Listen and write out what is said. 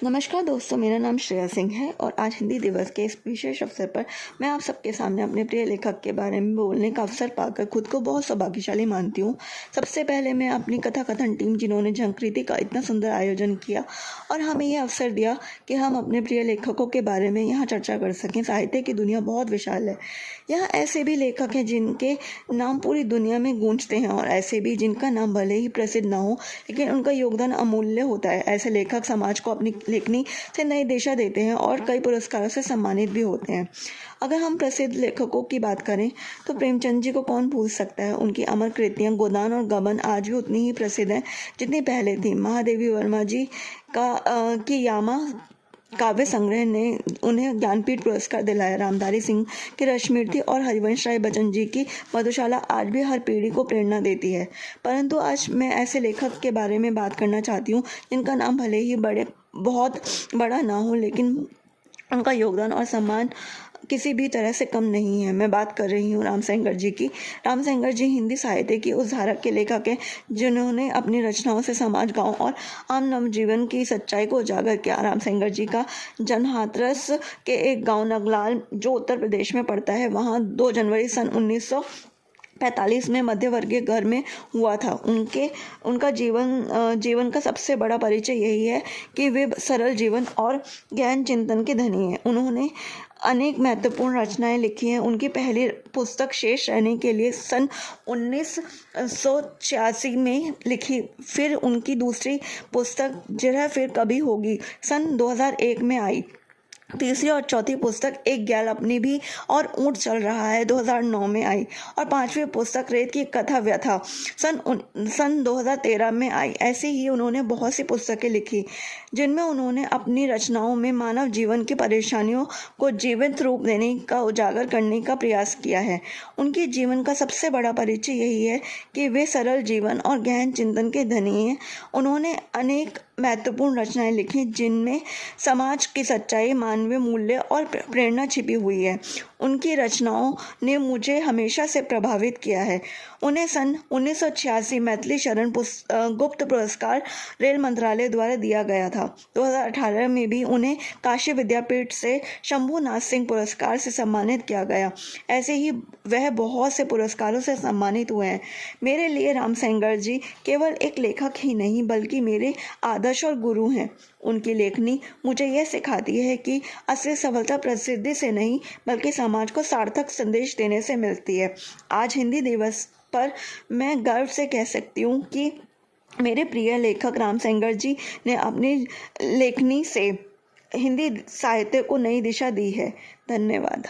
नमस्कार दोस्तों, मेरा नाम श्रेया सिंह है और आज हिंदी दिवस के इस विशेष अवसर पर मैं आप सबके सामने अपने प्रिय लेखक के बारे में बोलने का अवसर पाकर खुद को बहुत सौभाग्यशाली मानती हूँ। सबसे पहले मैं अपनी कथा कथन टीम, जिन्होंने झंकृति का इतना सुंदर आयोजन किया और हमें यह अवसर दिया कि हम अपने प्रिय लेखकों के बारे में यहाँ चर्चा कर सकें। साहित्य की दुनिया बहुत विशाल है। यहाँ ऐसे भी लेखक हैं जिनके नाम पूरी दुनिया में गूंजते हैं और ऐसे भी जिनका नाम भले ही प्रसिद्ध ना हो, लेकिन उनका योगदान अमूल्य होता है। ऐसे लेखक समाज को अपनी लेखनी से नई दिशा देते हैं और कई पुरस्कारों से सम्मानित भी होते हैं। अगर हम प्रसिद्ध लेखकों की बात करें तो प्रेमचंद जी को कौन भूल सकता है। उनकी अमर कृतियाँ गोदान और गबन आज भी उतनी ही प्रसिद्ध हैं जितनी पहले थी। महादेवी वर्मा जी की यामा काव्य संग्रह ने उन्हें ज्ञानपीठ पुरस्कार दिलाया। रामधारी सिंह की रश्मिरथी और हरिवंश राय बच्चन जी की मधुशाला आज भी हर पीढ़ी को प्रेरणा देती है। परंतु आज मैं ऐसे लेखक के बारे में बात करना चाहती हूँ जिनका नाम भले ही बहुत बड़ा ना हो, लेकिन उनका योगदान और सम्मान किसी भी तरह से कम नहीं है। मैं बात कर रही हूँ रामसेंगर जी की। रामसेंगर जी हिंदी साहित्य की उस धारा के लेखक हैं जिन्होंने अपनी रचनाओं से समाज, गांव और आम नवजीवन की सच्चाई को उजागर किया। रामसेंगर जी का जन्म हाथरस के एक गांव नगलाल, जो उत्तर प्रदेश में पड़ता है, वहाँ 2 जनवरी सन 1945 में मध्यवर्गीय घर में हुआ था। उनका जीवन का सबसे बड़ा परिचय यही है कि वे सरल जीवन और ज्ञान चिंतन के धनी हैं। उन्होंने अनेक महत्वपूर्ण रचनाएं लिखी हैं। उनकी पहली पुस्तक शेष रहने के लिए सन 1986 में लिखी। फिर उनकी दूसरी पुस्तक जिरह फिर कभी होगी सन 2001 में आई। तीसरी और चौथी पुस्तक एक ग्याल अपनी भी और ऊंट चल रहा है 2009 में आई और 5वीं पुस्तक रेत की कथा व्यथा सन 2013 में आई। ऐसे ही उन्होंने बहुत सी पुस्तकें लिखी जिनमें उन्होंने अपनी रचनाओं में मानव जीवन की परेशानियों को जीवित रूप देने का, उजागर करने का प्रयास किया है। उनके जीवन का सबसे बड़ा परिचय यही है कि वे सरल जीवन और गहन चिंतन के धनी हैं। उन्होंने अनेक महत्वपूर्ण रचनाएं लिखी जिनमें समाज की सच्चाई, मानवीय मूल्य और प्रेरणा छिपी हुई है। उनकी रचनाओं ने मुझे हमेशा से प्रभावित किया है। उन्हें सन 1986 मैथिली शरण गुप्त पुरस्कार रेल मंत्रालय द्वारा दिया गया था। 2018 में भी उन्हें काशी विद्यापीठ से शंभुनाथ सिंह पुरस्कार से सम्मानित किया गया। ऐसे ही वह बहुत से पुरस्कारों से सम्मानित हुए हैं। मेरे लिए रामसेंगर जी केवल एक लेखक ही नहीं, बल्कि मेरे आदर्श और गुरु हैं। उनकी लेखनी मुझे यह सिखाती है कि असली सफलता प्रसिद्धि से नहीं, बल्कि समाज को सार्थक संदेश देने से मिलती है। आज हिंदी दिवस पर मैं गर्व से कह सकती हूँ कि मेरे प्रिय लेखक रामसेंगर जी ने अपनी लेखनी से हिंदी साहित्य को नई दिशा दी है। धन्यवाद।